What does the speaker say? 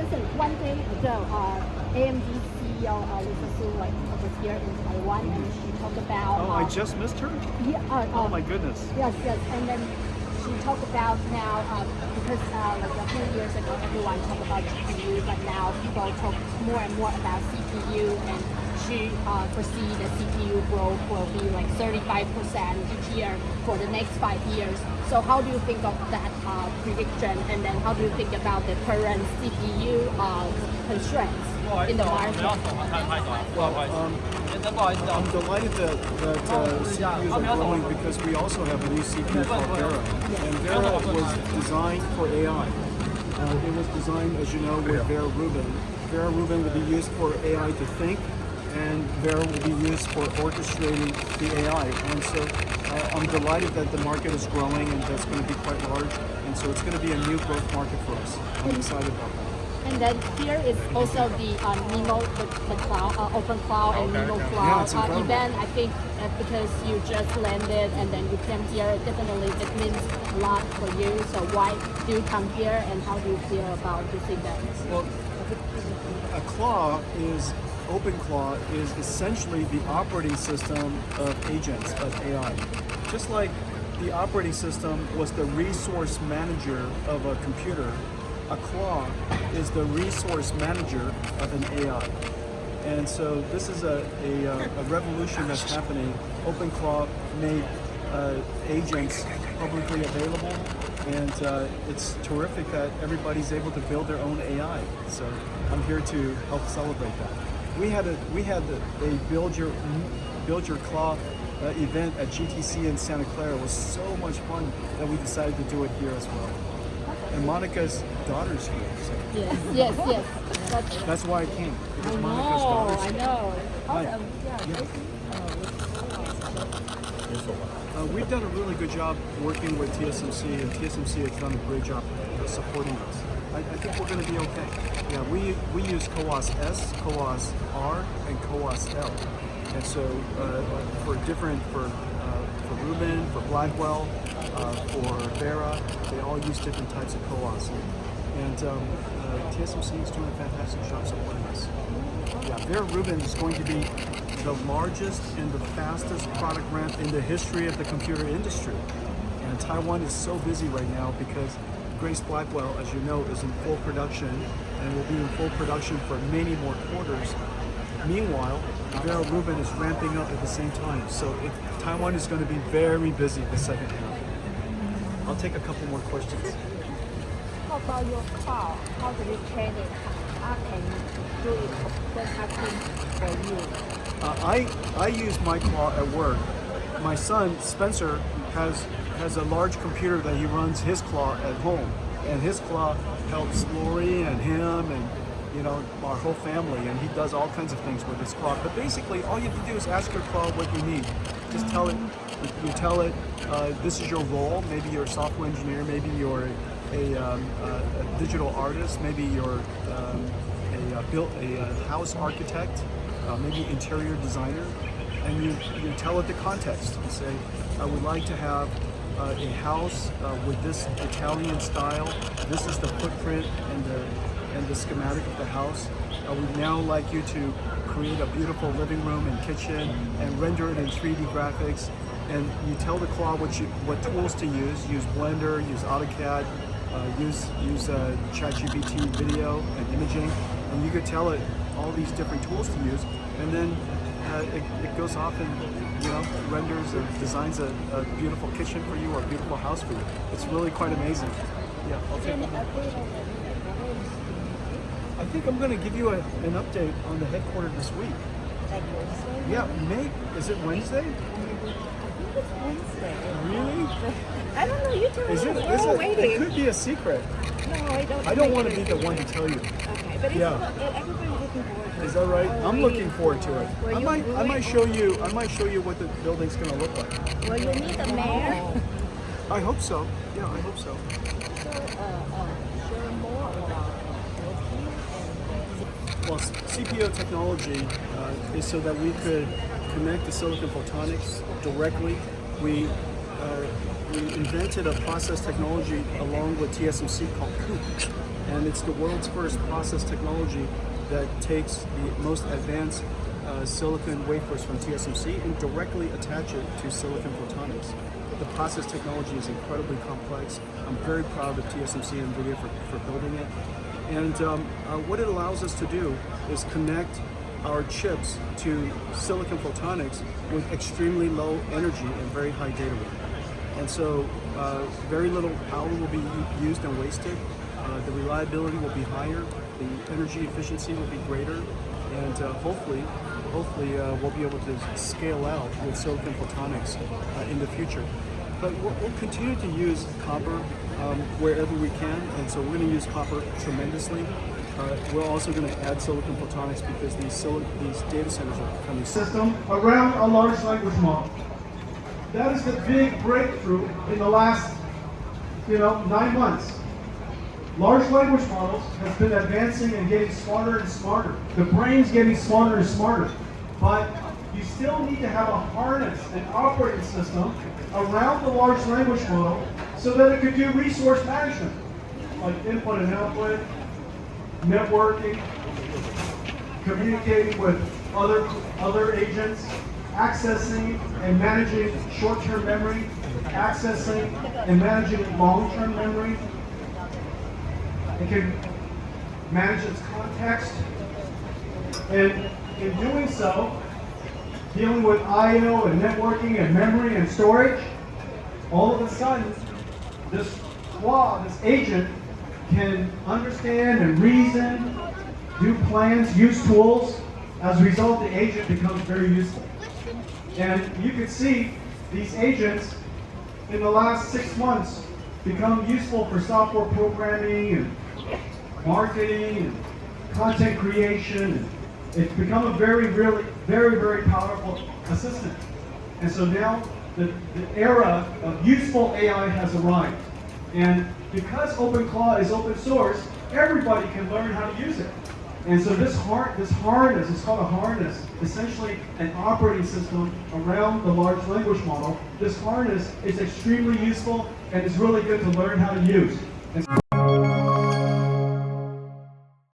Listen, one day ago, AMD CEO Lisa Su was here in Taiwan, and she talked about. Oh, I just missed her. Yeah. Oh my goodness. Yes, and then she talked about now because like a few years ago, everyone talked about GPU, but now people talk more and more about CPU, and she foresee the CPU growth will be like 35% each year for the next 5 years. So how do you think of that prediction, and then how do you think about the current CPU constraints in the market? I'm delighted that CPUs are growing because we also have a new CPU called Vera. And Vera was designed for AI. It was designed, as you know, with Vera Rubin. Vera Rubin will be used for AI to think, and Vera will be used for orchestrating the AI. And so I'm delighted that the market is growing, and that's going to be quite large. And so it's going to be a new growth market for us. I'm excited about that. And then here is also the Nemo, the cloud, Open Cloud and Nemo Cloud event. I think because you just landed and then you came here, definitely it means a lot for you. So why do you come here, and how do you feel about this event? Well, OpenClaw is essentially the operating system of agents, of AI. Just like the operating system was the resource manager of a computer, a claw is the resource manager of an AI. And so this is a revolution that's happening. OpenClaw made agents publicly available, and it's terrific that everybody's able to build their own AI. So I'm here to help celebrate that. We had a build your claw event at GTC in Santa Clara. It was so much fun that we decided to do it here as well. And Monica's daughter's here. So. Yes. That's why I came. Because Monica's daughter's here. I know. Awesome. We've done a really good job working with TSMC, and TSMC has done a great job supporting us. I think we're going to be okay. Yeah, we use CoWoS S, CoWoS R, and CoWoS L. And so for Rubin, for Blackwell, for Vera, they all use different types of CoWoS. And TSMC is doing a fantastic job supporting us. Yeah, Vera Rubin is going to be the largest and the fastest product ramp in the history of the computer industry. And Taiwan is so busy right now because Grace Blackwell, as you know, is in full production and will be in full production for many more quarters. Meanwhile, Vera Rubin is ramping up at the same time. So Taiwan is going to be very busy the second half. I'll take a couple more questions. How about your cloud? How do you train it? How can you do it? What's happening for you? I use my claw at work. My son, Spencer, has a large computer that he runs his claw at home. And his claw helps Lori and him and our whole family, and he does all kinds of things with his claw. But basically, all you have to do is ask your claw what you need. Just tell it, you tell it, this is your role. Maybe you're a software engineer, maybe you're a digital artist, maybe you're a house architect, maybe interior designer, and you tell it the context. You say, I would like to have a house with this Italian style. This is the footprint and the schematic of the house. I would now like you to create a beautiful living room and kitchen and render it in 3D graphics. And you tell the claw what tools to use. Use Blender, use AutoCAD, use ChatGPT video and imaging. And you could tell it all these different tools to use. And then it goes off and renders or designs a beautiful kitchen for you or a beautiful house for you. It's really quite amazing. Yeah, I'll take one. I think I'm going to give you an update on the headquarters this week. Yeah, is it Wednesday? I think it's Wednesday. Really? I don't know. You tell me. We're waiting. It could be a secret. No, I don't. I don't want to be the one to tell you. Okay, but everybody's looking forward to it. Is that right? I'm looking forward to it. I might show you what the building's going to look like. Will you meet the mayor? I hope so. Yeah, I hope so. Share more about Well, CPO technology is so that we could connect to silicon photonics directly. We invented a process technology along with TSMC called COOP. and it's the world's first process technology that takes the most advanced silicon wafers from TSMC and directly attach it to silicon photonics. The process technology is incredibly complex. I'm very proud of TSMC and NVIDIA for building it. And what it allows us to do is connect our chips to silicon photonics with extremely low energy and very high data rate. And so very little power will be used and wasted. The reliability will be higher. The energy efficiency will be greater. And hopefully we'll be able to scale out with silicon photonics in the future. But we'll continue to use copper wherever we can, and so we're going to use copper tremendously. We're also going to add silicon photonics because these data centers are becoming system around a large language model. That is the big breakthrough in the last 9 months. Large language models have been advancing and getting smarter and smarter. The brain's getting smarter and smarter. But you still need to have a harness, an operating system around the large language model so that it could do resource management, like input and output, networking, communicating with other agents, accessing and managing short-term memory, accessing and managing long-term memory. It can manage its context, and in doing so, dealing with I/O and networking and memory and storage, all of a sudden, this agent can understand and reason, do plans, use tools. As a result, the agent becomes very useful. And you can see these agents in the last 6 months become useful for software programming and marketing and content creation. It's become a very powerful assistant. And so now the era of useful AI has arrived. And because OpenClaw is open source, everybody can learn how to use it. And so this harness, it's called a harness, essentially an operating system around the large language model. This harness is extremely useful and it's really good to learn how to use.